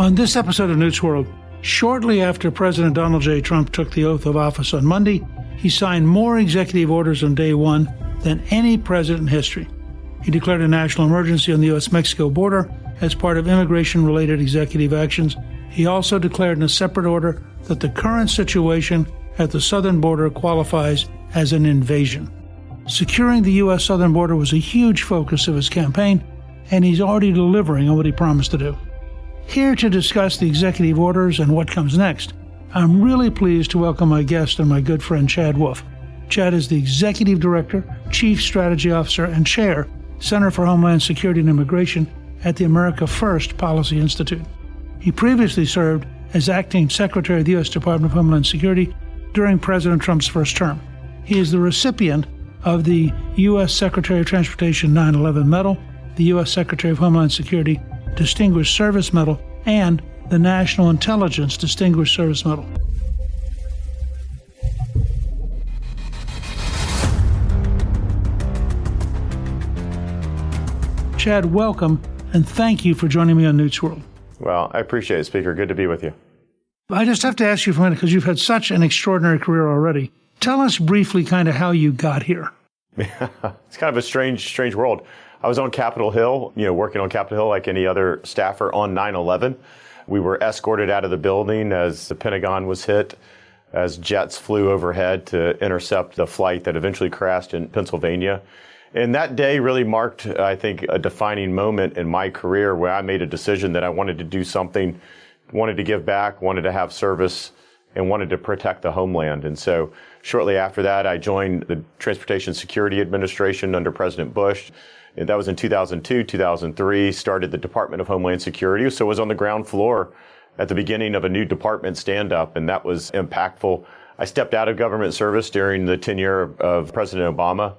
On this episode of Newt's World, shortly after President Donald J. Trump took the oath of office on Monday, he signed more executive orders on day one than any president in history. He declared a national emergency on the U.S.-Mexico border as part of immigration-related executive actions. He also declared in a separate order that the current situation at the southern border qualifies as an invasion. Securing the U.S. southern border was a huge focus of his campaign, and he's already delivering on what he promised to do. Here to discuss the executive orders and what comes next, I'm really pleased to welcome my guest and my good friend Chad Wolf. Chad is the Executive Director, Chief Strategy Officer, and Chair, Center for Homeland Security and Immigration at the America First Policy Institute. He previously served as Acting Secretary of the U.S. Department of Homeland Security during President Trump's first term. He is the recipient of the U.S. Secretary of Transportation 9/11 Medal, the U.S. Secretary of Homeland Security Distinguished Service Medal, and the National Intelligence Distinguished Service Medal. Chad, welcome, and thank you for joining me on Newt's World. Well, I appreciate it, Speaker. Good to be with you. I just have to ask you for a minute, because you've had such an extraordinary career already. Tell us briefly kind of how you got here. It's kind of a strange world. I was on Capitol Hill, working on Capitol Hill like any other staffer on 9/11. We were escorted out of the building as the Pentagon was hit, as jets flew overhead to intercept the flight that eventually crashed in Pennsylvania. And that day really marked, I think, a defining moment in my career where I made a decision that I wanted to do something, wanted to give back, wanted to have service, and wanted to protect the homeland. And so shortly after that, I joined the Transportation Security Administration under President Bush. And that was in 2002, 2003, started the Department of Homeland Security. So I was on the ground floor at the beginning of a new department stand-up, and that was impactful. I stepped out of government service during the tenure of President Obama,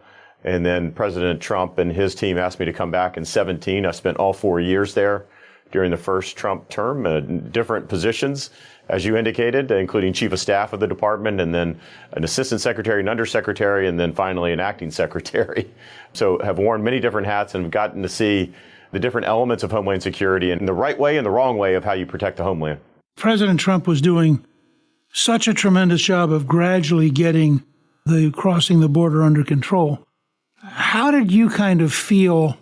and then President Trump and his team asked me to come back in 2017. I spent all 4 years there during the first Trump term in different positions, as you indicated, including Chief of Staff of the department, and then an Assistant Secretary and Undersecretary, and then finally an Acting Secretary. So have worn many different hats and have gotten to see the different elements of Homeland Security and the right way and the wrong way of how you protect the homeland. President Trump was doing such a tremendous job of gradually getting the crossing the border under control. How did you kind of feel,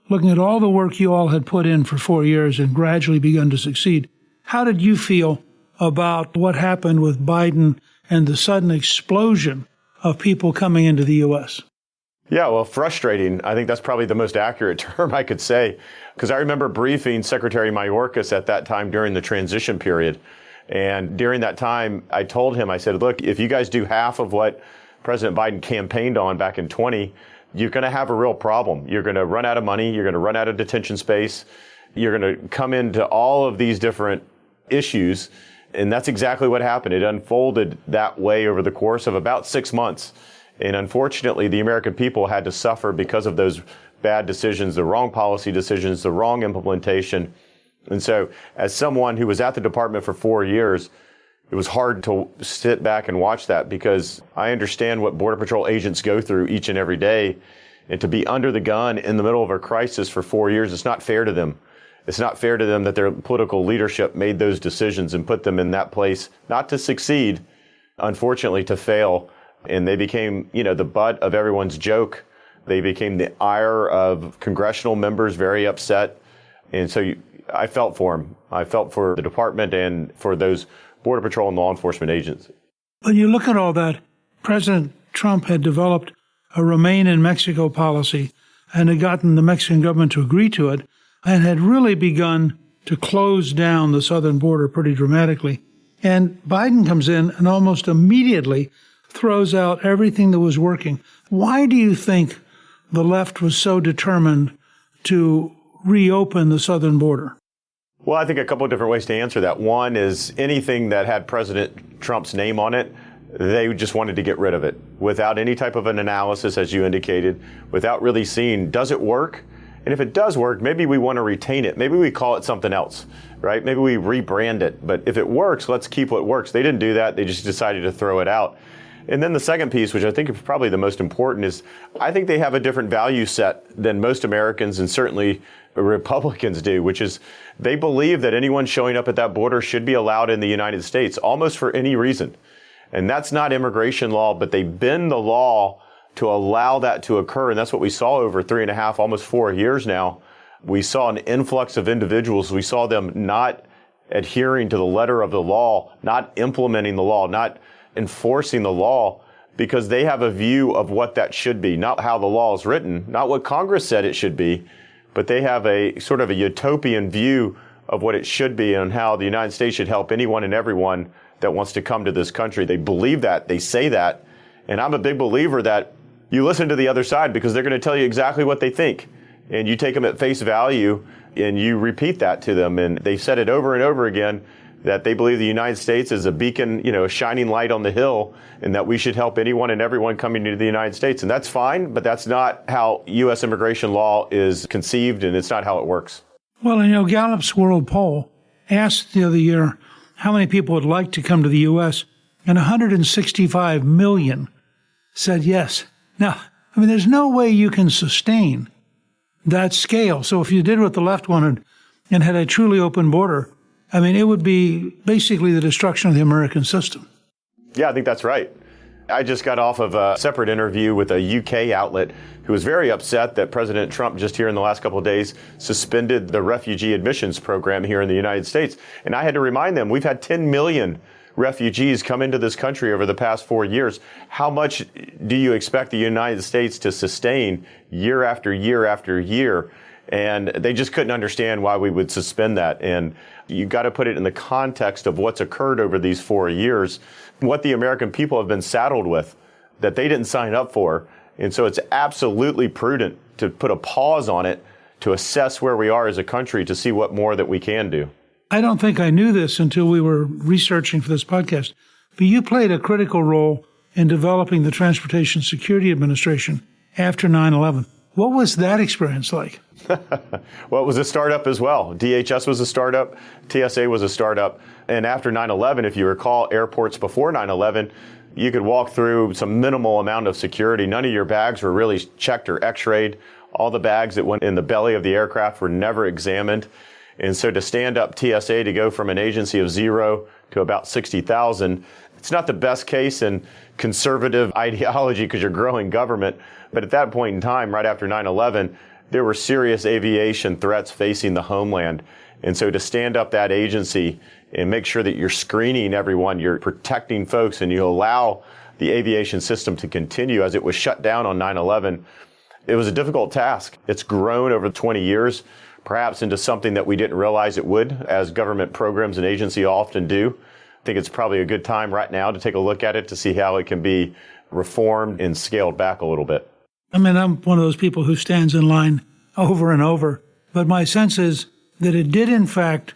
looking at all the work you all had put in for 4 years and gradually begun to succeed, how did you feel about what happened with Biden and the sudden explosion of people coming into the U.S.? Yeah, well, frustrating. I think that's probably the most accurate term I could say, because I remember briefing Secretary Mayorkas at that time during the transition period. And during that time, I told him, I said, look, if you guys do half of what President Biden campaigned on back in 20, you're going to have a real problem. You're going to run out of money. You're going to run out of detention space. You're going to come into all of these different issues. And that's exactly what happened. It unfolded that way over the course of about 6 months. And unfortunately, the American people had to suffer because of those bad decisions, the wrong policy decisions, the wrong implementation. And so as someone who was at the department for 4 years, it was hard to sit back and watch that, because I understand what Border Patrol agents go through each and every day. And to be under the gun in the middle of a crisis for 4 years, it's not fair to them. It's not fair to them that their political leadership made those decisions and put them in that place, not to succeed, unfortunately to fail. And they became, the butt of everyone's joke. They became the ire of congressional members, very upset. And so I felt for them. I felt for the department and for those Border Patrol and law enforcement agents. When you look at all that, President Trump had developed a Remain in Mexico policy and had gotten the Mexican government to agree to it, and had really begun to close down the southern border pretty dramatically. And Biden comes in and almost immediately throws out everything that was working. Why do you think the left was so determined to reopen the southern border? Well, I think a couple of different ways to answer that. One is anything that had President Trump's name on it, they just wanted to get rid of it without any type of an analysis, as you indicated, without really seeing, does it work? And if it does work, maybe we want to retain it. Maybe we call it something else, right? Maybe we rebrand it. But if it works, let's keep what works. They didn't do that. They just decided to throw it out. And then the second piece, which I think is probably the most important, is I think they have a different value set than most Americans, and certainly Republicans do, which is they believe that anyone showing up at that border should be allowed in the United States almost for any reason. And that's not immigration law, but they bend the law to allow that to occur. And that's what we saw over 3.5, almost 4 years now. We saw an influx of individuals. We saw them not adhering to the letter of the law, not implementing the law, not enforcing the law, because they have a view of what that should be, not how the law is written, not what Congress said it should be, but they have a sort of a utopian view of what it should be and how the United States should help anyone and everyone that wants to come to this country. They believe that, they say that, and I'm a big believer that you listen to the other side because they're going to tell you exactly what they think, and you take them at face value and you repeat that to them. And they've said it over and over again that they believe the United States is a beacon, a shining light on the hill, and that we should help anyone and everyone coming to the United States. And that's fine, but that's not how U.S. immigration law is conceived, and it's not how it works. Well, Gallup's World Poll asked the other year how many people would like to come to the U.S., and 165 million said yes. Now, there's no way you can sustain that scale. So if you did what the left wanted and had a truly open border, it would be basically the destruction of the American system. Yeah, I think that's right. I just got off of a separate interview with a UK outlet who was very upset that President Trump just here in the last couple of days suspended the refugee admissions program here in the United States. And I had to remind them, we've had 10 million refugees come into this country over the past 4 years. How much do you expect the United States to sustain year after year after year? And they just couldn't understand why we would suspend that. And you got to put it in the context of what's occurred over these 4 years, what the American people have been saddled with that they didn't sign up for. And so it's absolutely prudent to put a pause on it, to assess where we are as a country, to see what more that we can do. I don't think I knew this until we were researching for this podcast, but you played a critical role in developing the Transportation Security Administration after 9/11. What was that experience like? Well, it was a startup as well. DHS was a startup. TSA was a startup. And after 9/11, if you recall, airports before 9/11, you could walk through some minimal amount of security. None of your bags were really checked or x-rayed. All the bags that went in the belly of the aircraft were never examined. And so to stand up TSA to go from an agency of 0 to about 60,000, it's not the best case in conservative ideology because you're growing government. But at that point in time, right after 9/11, there were serious aviation threats facing the homeland. And so to stand up that agency and make sure that you're screening everyone, you're protecting folks, and you allow the aviation system to continue as it was shut down on 9/11, it was a difficult task. It's grown over 20 years, perhaps into something that we didn't realize it would, as government programs and agencies often do. I think it's probably a good time right now to take a look at it to see how it can be reformed and scaled back a little bit. I'm one of those people who stands in line over and over, but my sense is that it did, in fact,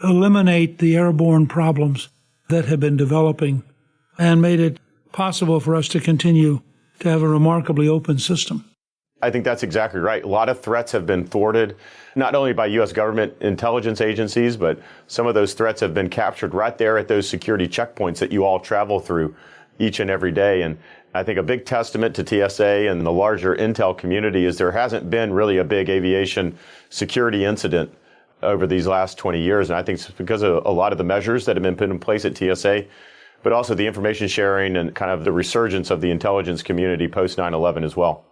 eliminate the airborne problems that have been developing and made it possible for us to continue to have a remarkably open system. I think that's exactly right. A lot of threats have been thwarted, not only by U.S. government intelligence agencies, but some of those threats have been captured right there at those security checkpoints that you all travel through each and every day. And I think a big testament to TSA and the larger intel community is there hasn't been really a big aviation security incident over these last 20 years. And I think it's because of a lot of the measures that have been put in place at TSA, but also the information sharing and kind of the resurgence of the intelligence community post 9/11 as well.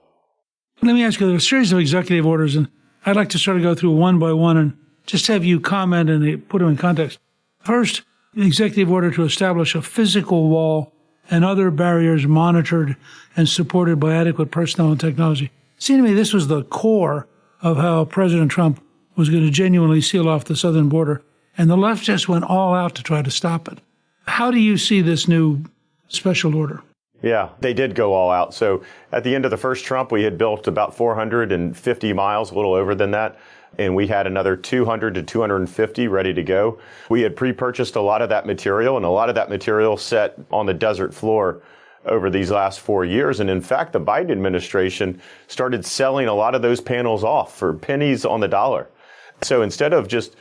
Let me ask you, there are a series of executive orders, and I'd like to sort of go through one by one and just have you comment and put them in context. First, the executive order to establish a physical wall and other barriers monitored and supported by adequate personnel and technology. It seemed to me this was the core of how President Trump was going to genuinely seal off the southern border, and the left just went all out to try to stop it. How do you see this new special order? Yeah, they did go all out. So at the end of the first Trump, we had built about 450 miles, a little over than that. And we had another 200 to 250 ready to go. We had pre-purchased a lot of that material, and a lot of that material set on the desert floor over these last 4 years. And in fact, the Biden administration started selling a lot of those panels off for pennies on the dollar. So instead of just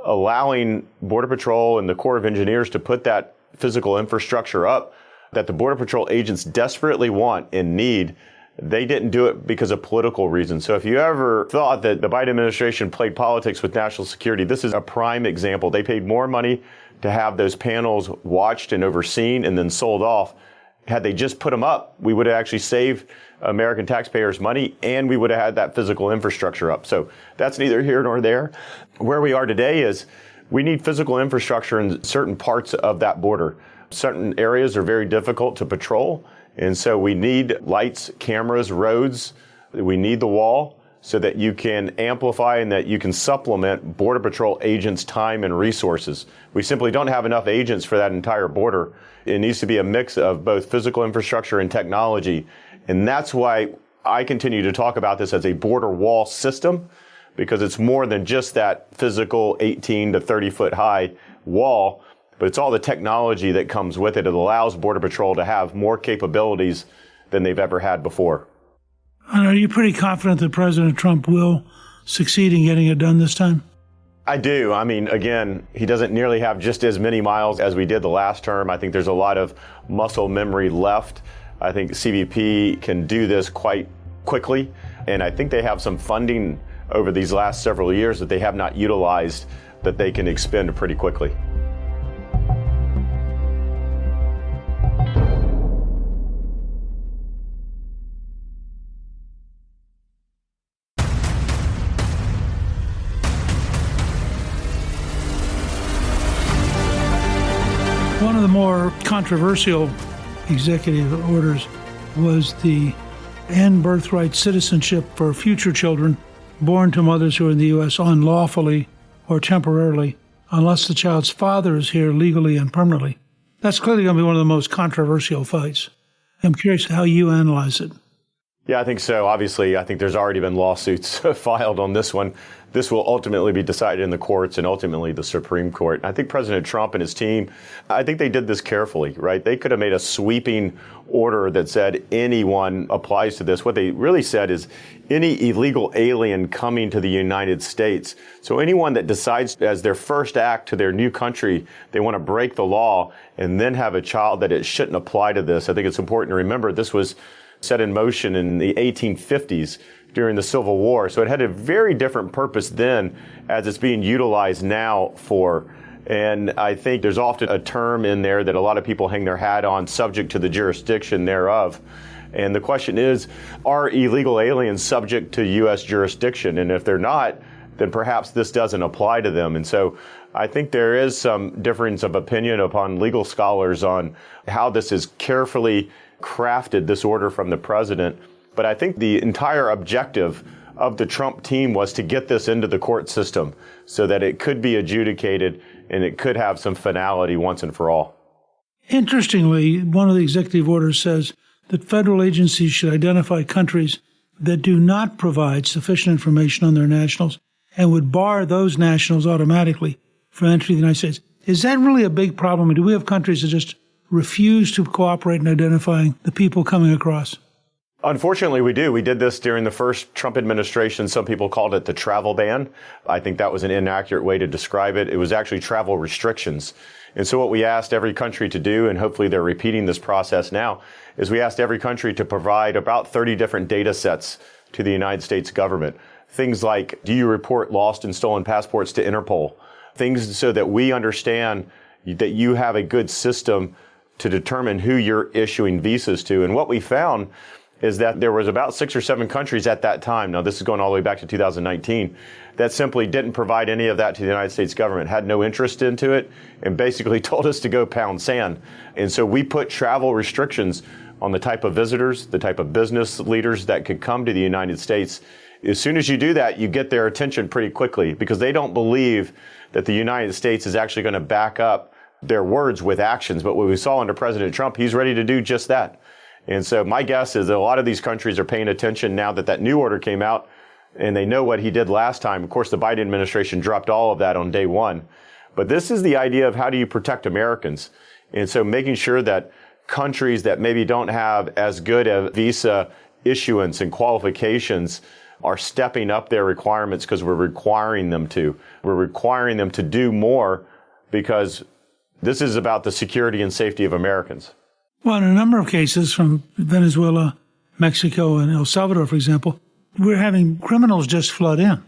allowing Border Patrol and the Corps of Engineers to put that physical infrastructure up that the Border Patrol agents desperately want and need, They didn't do it because of political reasons. So if you ever thought that the Biden administration played politics with national security, this is a prime example. They paid more money to have those panels watched and overseen and then sold off. Had they just put them up, we would have actually saved American taxpayers money, and we would have had that physical infrastructure up. So that's neither here nor there. Where we are today is we need physical infrastructure in certain parts of that border. Certain areas are very difficult to patrol. And so we need lights, cameras, roads. We need the wall so that you can amplify and that you can supplement Border Patrol agents' time and resources. We simply don't have enough agents for that entire border. It needs to be a mix of both physical infrastructure and technology. And that's why I continue to talk about this as a border wall system, because it's more than just that physical 18 to 30 foot high wall. But it's all the technology that comes with it. It allows Border Patrol to have more capabilities than they've ever had before. And are you pretty confident that President Trump will succeed in getting it done this time? I do. I mean, again, he doesn't nearly have just as many miles as we did the last term. I think there's a lot of muscle memory left. I think CBP can do this quite quickly. And I think they have some funding over these last several years that they have not utilized that they can expend pretty quickly. One of the more controversial executive orders was the end birthright citizenship for future children born to mothers who are in the U.S. unlawfully or temporarily, unless the child's father is here legally and permanently. That's clearly going to be one of the most controversial fights. I'm curious how you analyze it. Yeah, I think so. Obviously, I think there's already been lawsuits filed on this one. This will ultimately be decided in the courts and ultimately the Supreme Court. I think President Trump and his team, I think they did this carefully, right? They could have made a sweeping order that said anyone applies to this. What they really said is any illegal alien coming to the United States. So anyone that decides as their first act to their new country, they want to break the law and then have a child, that it shouldn't apply to this. I think it's important to remember this was set in motion in the 1850s during the Civil War. So it had a very different purpose then as it's being utilized now for. And I think there's often a term in there that a lot of people hang their hat on, subject to the jurisdiction thereof. And the question is, are illegal aliens subject to U.S. jurisdiction? And if they're not, then perhaps this doesn't apply to them. And so I think there is some difference of opinion upon legal scholars on how this is carefully crafted, this order from the president. But I think the entire objective of the Trump team was to get this into the court system so that it could be adjudicated and it could have some finality once and for all. Interestingly, one of the executive orders says that federal agencies should identify countries that do not provide sufficient information on their nationals and would bar those nationals automatically from entry to the United States. Is that really a big problem? Do we have countries that just refuse to cooperate in identifying the people coming across? Unfortunately, we do. We did this during the first Trump administration. Some people called it the travel ban. I think that was an inaccurate way to describe it. It was actually travel restrictions. And so what we asked every country to do, and hopefully they're repeating this process now, is we asked every country to provide about 30 different data sets to the United States government. Things like, do you report lost and stolen passports to Interpol? Things so that we understand that you have a good system to determine who you're issuing visas to. And what we found is that there was about 6 or 7 countries at that time, now this is going all the way back to 2019, that simply didn't provide any of that to the United States government, had no interest into it, and basically told us to go pound sand. And so we put travel restrictions on the type of visitors, the type of business leaders that could come to the United States. As soon as you do that, you get their attention pretty quickly because they don't believe that the United States is actually going to back up their words with actions. But what we saw under President Trump, he's ready to do just that. And so my guess is that a lot of these countries are paying attention now that that new order came out and they know what he did last time. Of course, the Biden administration dropped all of that on day one. But this is the idea of how do you protect Americans? And so making sure that countries that maybe don't have as good a visa issuance and qualifications are stepping up their requirements because we're requiring them to. We're requiring them to do more because this is about the security and safety of Americans. Well, in a number of cases from Venezuela Mexico and El Salvador, for example, we're having criminals just flood in.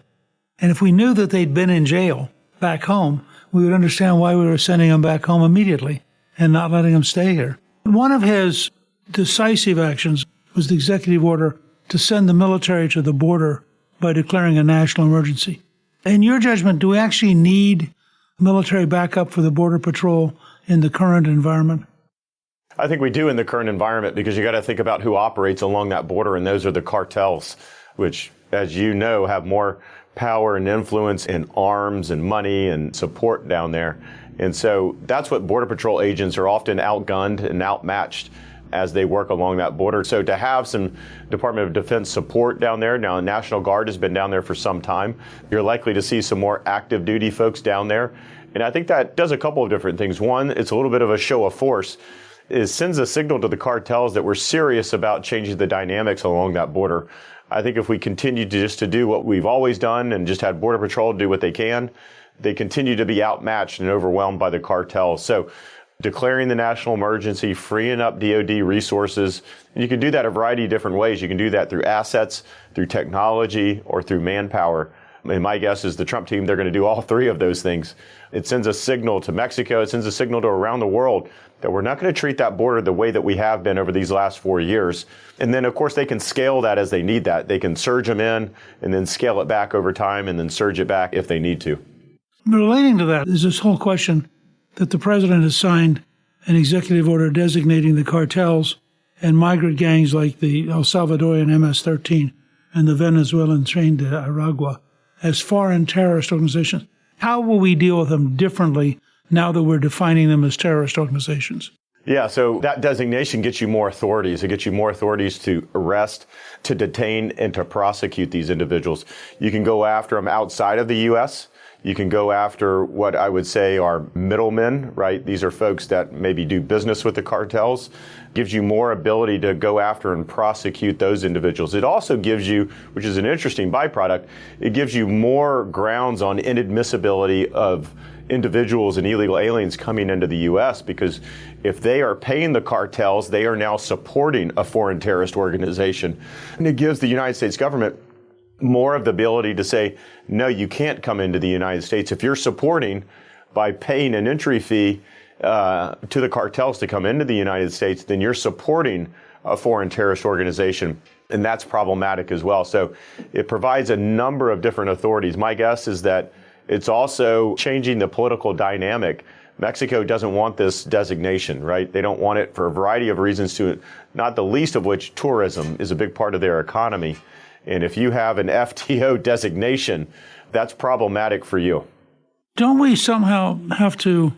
And if we knew that they'd been in jail back home, we would understand why we were sending them back home immediately and not letting them stay here. One of his decisive actions was the executive order to send the military to the border by declaring a national emergency. In your judgment, do we actually need military backup for the Border Patrol in the current environment? I think we do in the current environment because you got to think about who operates along that border, and those are the cartels, which, as you know, have more power and influence and arms and money and support down there. And so that's what Border Patrol agents are often outgunned and outmatched as they work along that border. So to have some Department of Defense support down there, now the National Guard has been down there for some time, you're likely to see some more active duty folks down there. And I think that does a couple of different things. One, it's a little bit of a show of force. It sends a signal to the cartels that we're serious about changing the dynamics along that border. I think if we continue to do what we've always done and just had Border Patrol do what they can, they continue to be outmatched and overwhelmed by the cartels. So declaring the national emergency, freeing up DOD resources, and you can do that a variety of different ways. You can do that through assets, through technology, or through manpower. And my guess is the Trump team, they're going to do all three of those things. It sends a signal to Mexico, it sends a signal to around the world that we're not going to treat that border the way that we have been over these last 4 years. And then, of course, they can scale that as they need that. They can surge them in and then scale it back over time and then surge it back if they need to. Relating to that is this whole question that the president has signed an executive order designating the cartels and migrant gangs like the El Salvadorian MS-13 and the Venezuelan Tren de Aragua as foreign terrorist organizations. How will we deal with them differently now that we're defining them as terrorist organizations? Yeah, so that designation gets you more authorities. It gets you more authorities to arrest, to detain, and to prosecute these individuals. You can go after them outside of the U.S., you can go after what I would say are middlemen, right? These are folks that maybe do business with the cartels. Gives you more ability to go after and prosecute those individuals. It also gives you, which is an interesting byproduct, it gives you more grounds on inadmissibility of individuals and illegal aliens coming into the U.S. because if they are paying the cartels, they are now supporting a foreign terrorist organization. And it gives the United States government more of the ability to say, no, you can't come into the United States. If you're supporting by paying an entry fee to the cartels to come into the United States, then you're supporting a foreign terrorist organization. And that's problematic as well. So it provides a number of different authorities. My guess is that it's also changing the political dynamic. Mexico doesn't want this designation, right? They don't want it for a variety of reasons, not the least of which tourism is a big part of their economy. And if you have an FTO designation, that's problematic for you. Don't we somehow have to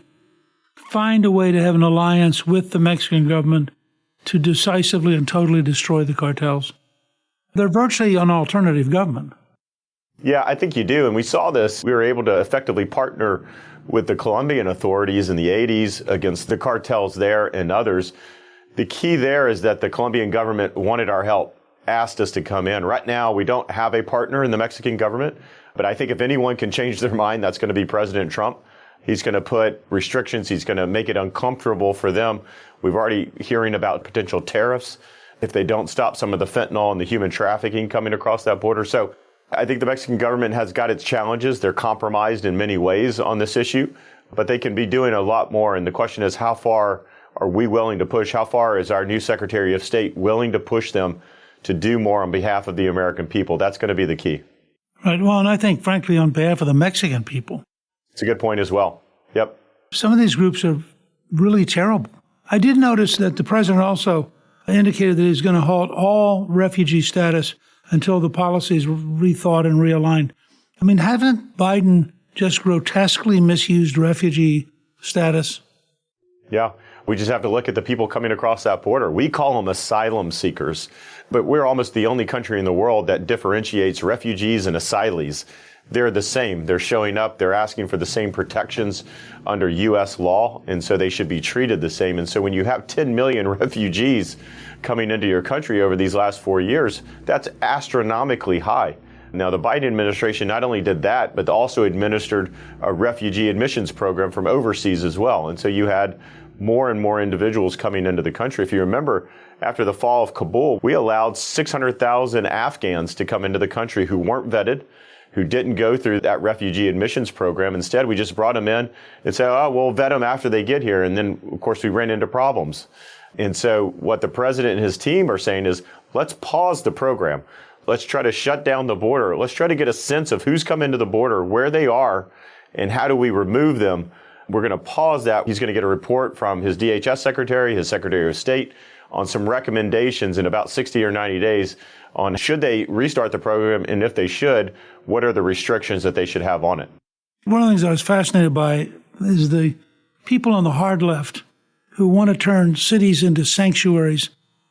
find a way to have an alliance with the Mexican government to decisively and totally destroy the cartels? They're virtually an alternative government. Yeah, I think you do. And we saw this. We were able to effectively partner with the Colombian authorities in the 80s against the cartels there and others. The key there is that the Colombian government wanted our help, asked us to come in. Right now, we don't have a partner in the Mexican government, but I think if anyone can change their mind, that's going to be President Trump. He's going to put restrictions. He's going to make it uncomfortable for them. We've already hearing about potential tariffs if they don't stop some of the fentanyl and the human trafficking coming across that border. So I think the Mexican government has got its challenges. They're compromised in many ways on this issue, but they can be doing a lot more. And the question is, how far are we willing to push? How far is our new Secretary of State willing to push them to do more on behalf of the American people? That's going to be the key. Right. Well, and I think, frankly, on behalf of the Mexican people. It's a good point as well. Yep. Some of these groups are really terrible. I did notice that the president also indicated that he's going to halt all refugee status until the policy is rethought and realigned. I mean, haven't Biden just grotesquely misused refugee status? Yeah. We just have to look at the people coming across that border. We call them asylum seekers, but we're almost the only country in the world that differentiates refugees and asylees. They're the same. They're showing up. They're asking for the same protections under U.S. law, and so they should be treated the same. And so when you have 10 million refugees coming into your country over these last 4 years, that's astronomically high. Now, the Biden administration not only did that, but also administered a refugee admissions program from overseas as well. And so you had more and more individuals coming into the country. If you remember, after the fall of Kabul, we allowed 600,000 Afghans to come into the country who weren't vetted, who didn't go through that refugee admissions program. Instead, we just brought them in and said, oh, we'll vet them after they get here. And then, of course, we ran into problems. And so what the president and his team are saying is, let's pause the program. Let's try to shut down the border. Let's try to get a sense of who's come into the border, where they are, and how do we remove them. We're going to pause that. He's going to get a report from his DHS secretary, his secretary of state, on some recommendations in about 60 or 90 days on should they restart the program, and if they should, what are the restrictions that they should have on it. One of the things I was fascinated by is the people on the hard left who want to turn cities into sanctuaries,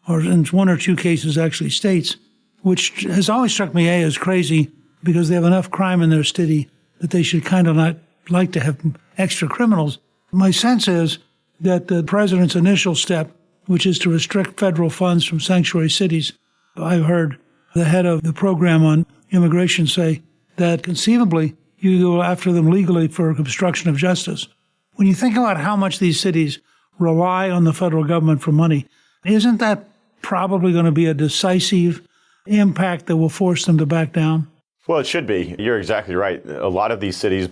or in one or two cases actually states, which has always struck me as crazy because they have enough crime in their city that they should kind of not like to have extra criminals. My sense is that the president's initial step, which is to restrict federal funds from sanctuary cities, I've heard the head of the program on immigration say that conceivably you go after them legally for obstruction of justice. When you think about how much these cities rely on the federal government for money, isn't that probably going to be a decisive impact that will force them to back down? Well, it should be. You're exactly right. A lot of these cities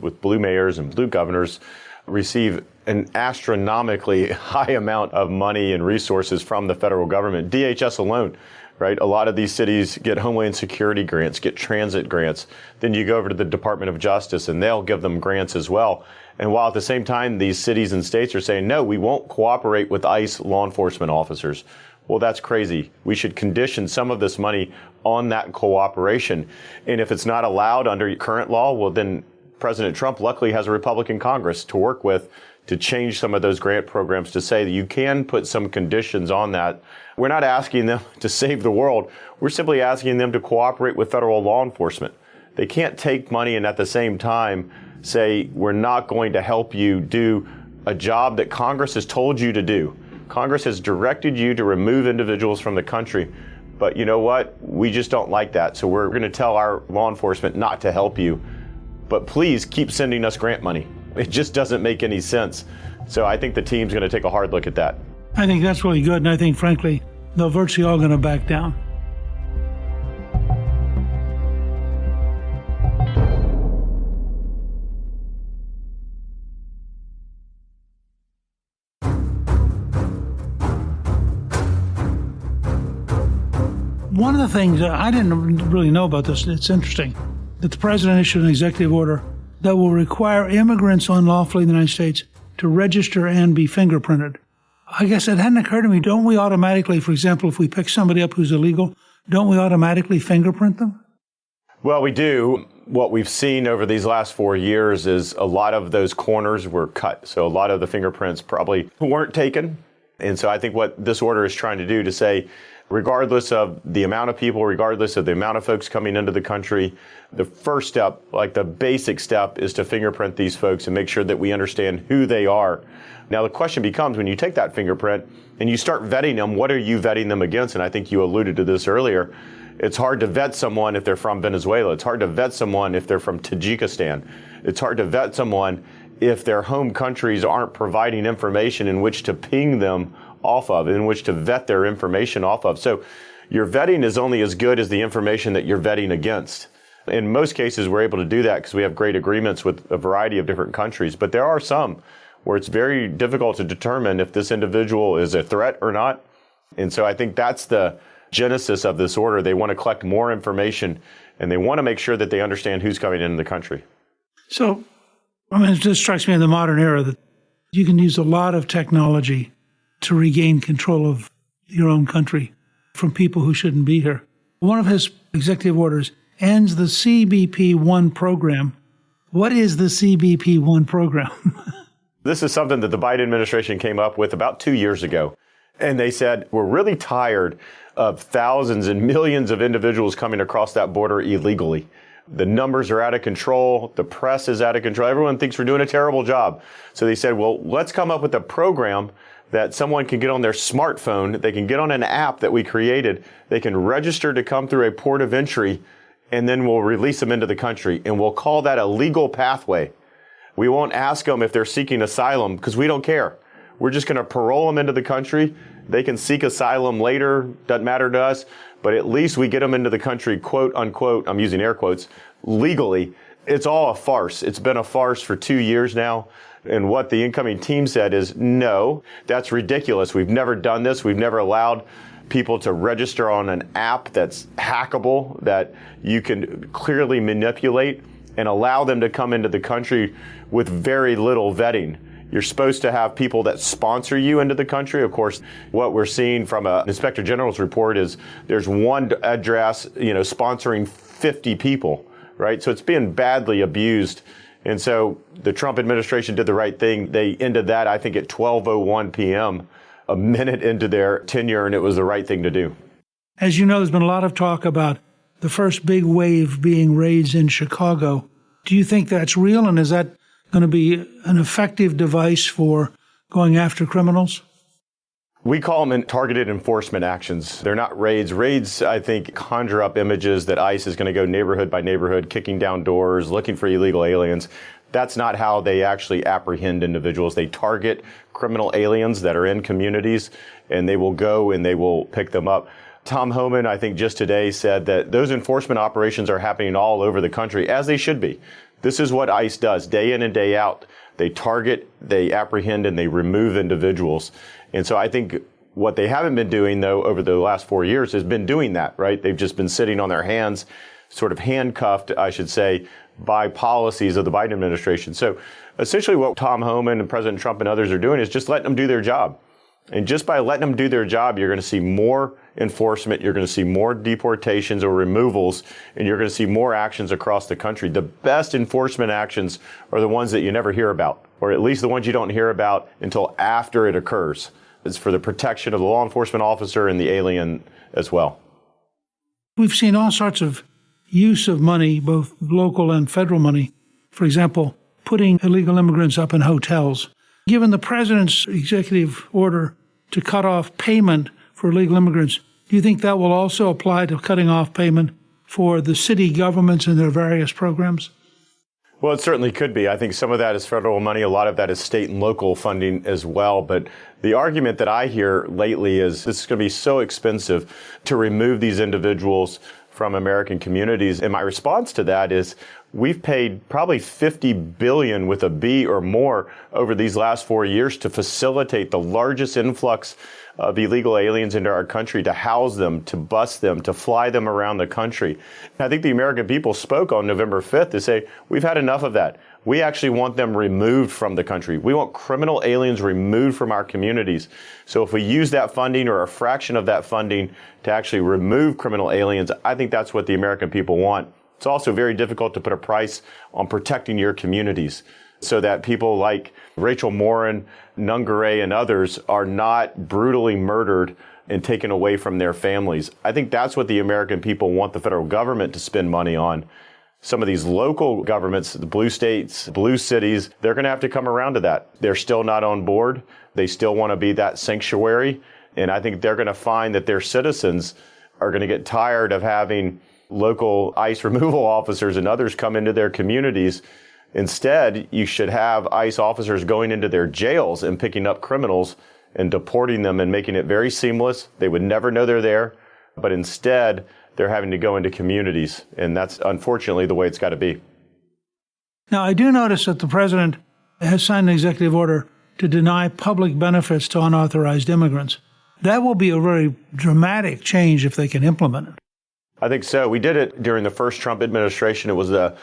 with blue mayors and blue governors, receive an astronomically high amount of money and resources from the federal government. DHS alone, right? A lot of these cities get Homeland Security grants, get transit grants. Then you go over to the Department of Justice and they'll give them grants as well. And while at the same time, these cities and states are saying, no, we won't cooperate with ICE law enforcement officers. Well, that's crazy. We should condition some of this money on that cooperation. And if it's not allowed under current law, well, then President Trump luckily has a Republican Congress to work with to change some of those grant programs to say that you can put some conditions on that. We're not asking them to save the world. We're simply asking them to cooperate with federal law enforcement. They can't take money and at the same time say, we're not going to help you do a job that Congress has told you to do. Congress has directed you to remove individuals from the country. But you know what? We just don't like that. So we're going to tell our law enforcement not to help you. But please keep sending us grant money. It just doesn't make any sense. So I think the team's going to take a hard look at that. I think that's really good. And I think, frankly, they're virtually all going to back down. One of the things I didn't really know about this, it's interesting, that the president issued an executive order that will require immigrants unlawfully in the United States to register and be fingerprinted. I guess it hadn't occurred to me, don't we automatically, for example, if we pick somebody up who's illegal, don't we automatically fingerprint them? Well, we do. What we've seen over these last 4 years is a lot of those corners were cut. So a lot of the fingerprints probably weren't taken. And so I think what this order is trying to do to say, regardless of the amount of people, regardless of the amount of folks coming into the country, the first step, like the basic step, is to fingerprint these folks and make sure that we understand who they are. Now, the question becomes, when you take that fingerprint and you start vetting them, what are you vetting them against? And I think you alluded to this earlier. It's hard to vet someone if they're from Venezuela. It's hard to vet someone if they're from Tajikistan. It's hard to vet someone if their home countries aren't providing information in which to ping them off of, in which to vet their information off of. So your vetting is only as good as the information that you're vetting against. In most cases, we're able to do that because we have great agreements with a variety of different countries. But there are some where it's very difficult to determine if this individual is a threat or not. And so I think that's the genesis of this order. They want to collect more information and they want to make sure that they understand who's coming into the country. So, it just strikes me in the modern era that you can use a lot of technology to regain control of your own country from people who shouldn't be here. One of his executive orders ends the CBP-1 program. What is the CBP-1 program? This is something that the Biden administration came up with about 2 years ago. And they said, we're really tired of thousands and millions of individuals coming across that border illegally. The numbers are out of control. The press is out of control. Everyone thinks we're doing a terrible job. So they said, well, let's come up with a program that someone can get on their smartphone. They can get on an app that we created. They can register to come through a port of entry, and then we'll release them into the country. And we'll call that a legal pathway. We won't ask them if they're seeking asylum because we don't care. We're just going to parole them into the country, They can seek asylum later, doesn't matter to us, but at least we get them into the country, quote unquote, I'm using air quotes, legally. It's all a farce. It's been a farce for 2 years now. And what the incoming team said is, no, that's ridiculous. We've never done this. We've never allowed people to register on an app that's hackable, that you can clearly manipulate and allow them to come into the country with very little vetting. You're supposed to have people that sponsor you into the country. Of course, what we're seeing from an Inspector General's report is there's one address, sponsoring 50 people, right? So it's being badly abused. And so the Trump administration did the right thing. They ended that, I think, at 12:01 p.m., a minute into their tenure, and it was the right thing to do. As you know, there's been a lot of talk about the first big wave being raids in Chicago. Do you think that's real, and is that going to be an effective device for going after criminals? We call them targeted enforcement actions. They're not raids. Raids, I think, conjure up images that ICE is going to go neighborhood by neighborhood, kicking down doors, looking for illegal aliens. That's not how they actually apprehend individuals. They target criminal aliens that are in communities, and they will go and they will pick them up. Tom Homan, I think just today, said that those enforcement operations are happening all over the country, as they should be. This is what ICE does day in and day out. They target, they apprehend, and they remove individuals. And so I think what they haven't been doing, though, over the last 4 years has been doing that, right? They've just been sitting on their hands, sort of handcuffed, I should say, by policies of the Biden administration. So essentially what Tom Homan and President Trump and others are doing is just letting them do their job. And just by letting them do their job, you're going to see more enforcement, you're going to see more deportations or removals, and you're going to see more actions across the country. The best enforcement actions are the ones that you never hear about, or at least the ones you don't hear about until after it occurs. It's for the protection of the law enforcement officer and the alien as well. We've seen all sorts of use of money, both local and federal money. For example, putting illegal immigrants up in hotels. Given the president's executive order to cut off payment for illegal immigrants, do you think that will also apply to cutting off payment for the city governments and their various programs? Well, it certainly could be. I think some of that is federal money. A lot of that is state and local funding as well. But the argument that I hear lately is this is going to be so expensive to remove these individuals from American communities. And my response to that is we've paid probably $50 billion with a B or more over these last 4 years to facilitate the largest influx of illegal aliens into our country, to house them, to bus them, to fly them around the country. I think the American people spoke on November 5th to say, we've had enough of that. We actually want them removed from the country. We want criminal aliens removed from our communities. So if we use that funding or a fraction of that funding to actually remove criminal aliens, I think that's what the American people want. It's also very difficult to put a price on protecting your communities so that people like Rachel Morin, Nungaray, and others are not brutally murdered and taken away from their families. I think that's what the American people want the federal government to spend money on. Some of these local governments, the blue states, blue cities, they're going to have to come around to that. They're still not on board. They still want to be that sanctuary. And I think they're going to find that their citizens are going to get tired of having local ICE removal officers and others come into their communities. Instead, you should have ICE officers going into their jails and picking up criminals and deporting them and making it very seamless. They would never know they're there, but instead they're having to go into communities. And that's unfortunately the way it's got to be. Now, I do notice that the president has signed an executive order to deny public benefits to unauthorized immigrants. That will be a very dramatic change if they can implement it. I think so. We did it during the first Trump administration. It was a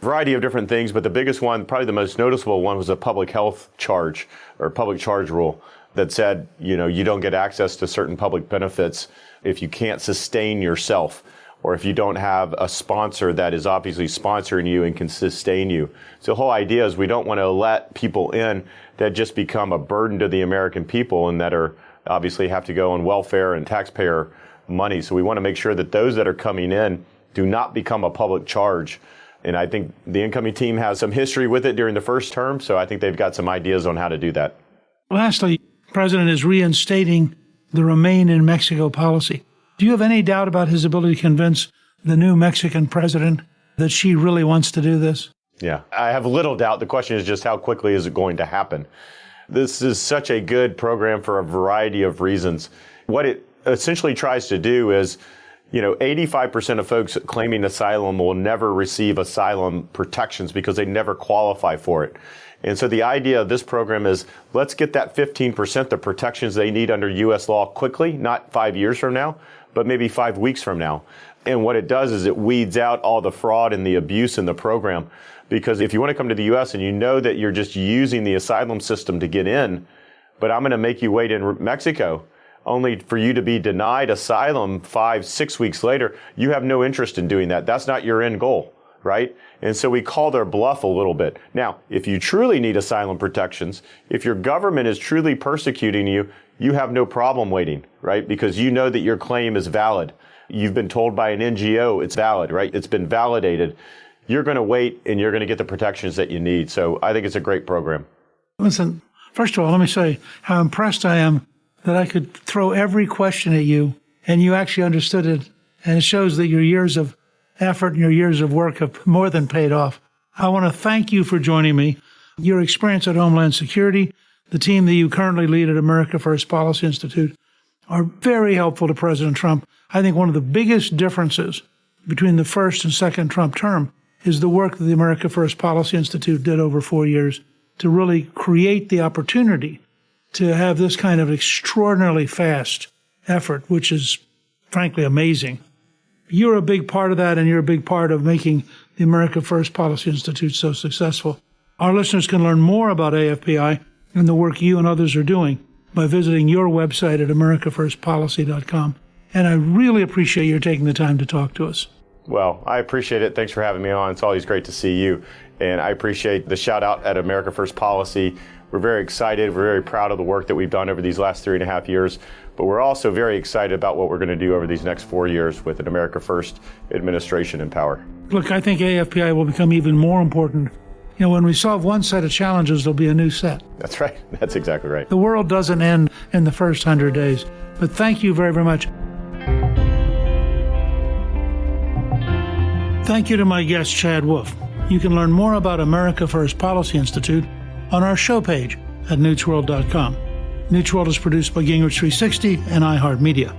variety of different things, but the biggest one, probably the most noticeable one, was a public health charge or public charge rule that said, you don't get access to certain public benefits if you can't sustain yourself or if you don't have a sponsor that is obviously sponsoring you and can sustain you. So the whole idea is we don't want to let people in that just become a burden to the American people and that are obviously have to go on welfare and taxpayer money. So we want to make sure that those that are coming in do not become a public charge. And I think the incoming team has some history with it during the first term, so I think they've got some ideas on how to do that. Lastly, the president is reinstating the Remain in Mexico policy. Do you have any doubt about his ability to convince the new Mexican president that she really wants to do this? Yeah, I have little doubt. The question is just how quickly is it going to happen? This is such a good program for a variety of reasons. What it essentially tries to do is, 85% of folks claiming asylum will never receive asylum protections because they never qualify for it. And so the idea of this program is, let's get that 15% the protections they need under U.S. law quickly, not 5 years from now, but maybe 5 weeks from now. And what it does is it weeds out all the fraud and the abuse in the program. Because if you want to come to the U.S. and you know that you're just using the asylum system to get in, but I'm going to make you wait in Mexico, only for you to be denied asylum 5-6 weeks later, you have no interest in doing that. That's not your end goal, right? And so we call their bluff a little bit. Now, if you truly need asylum protections, if your government is truly persecuting you, you have no problem waiting, right? Because you know that your claim is valid. You've been told by an NGO it's valid, right? It's been validated. You're going to wait and you're going to get the protections that you need. So I think it's a great program. Listen, first of all, let me say how impressed I am that I could throw every question at you and you actually understood it. And it shows that your years of effort and your years of work have more than paid off. I want to thank you for joining me. Your experience at Homeland Security, the team that you currently lead at America First Policy Institute, are very helpful to President Trump. I think one of the biggest differences between the first and second Trump term is the work that the America First Policy Institute did over 4 years to really create the opportunity to have this kind of extraordinarily fast effort, which is frankly amazing. You're a big part of that, and you're a big part of making the America First Policy Institute so successful. Our listeners can learn more about AFPI and the work you and others are doing by visiting your website at americafirstpolicy.com. And I really appreciate your taking the time to talk to us. Well, I appreciate it. Thanks for having me on. It's always great to see you. And I appreciate the shout out at America First Policy. We're very excited. We're very proud of the work that we've done over these last 3.5 years. But we're also very excited about what we're going to do over these next 4 years with an America First administration in power. Look, I think AFPI will become even more important. When we solve one set of challenges, there'll be a new set. That's right. That's exactly right. The world doesn't end in the first 100 days. But thank you very, very much. Thank you to my guest, Chad Wolf. You can learn more about America First Policy Institute on our show page at newtsworld.com. Newt's World is produced by Gingrich 360 and iHeartMedia.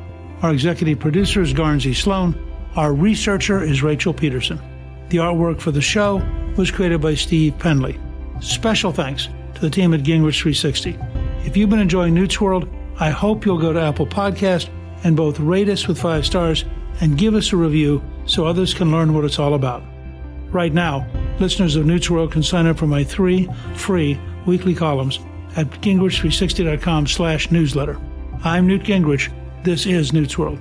Our executive producer is Garnsey Sloan. Our researcher is Rachel Peterson. The artwork for the show was created by Steve Penley. Special thanks to the team at Gingrich 360. If you've been enjoying Newt's World, I hope you'll go to Apple Podcast and both rate us with 5 stars and give us a review so others can learn what it's all about. Right now, listeners of Newt's World can sign up for my 3 free weekly columns at gingrich360.com/newsletter. I'm Newt Gingrich. This is Newt's World.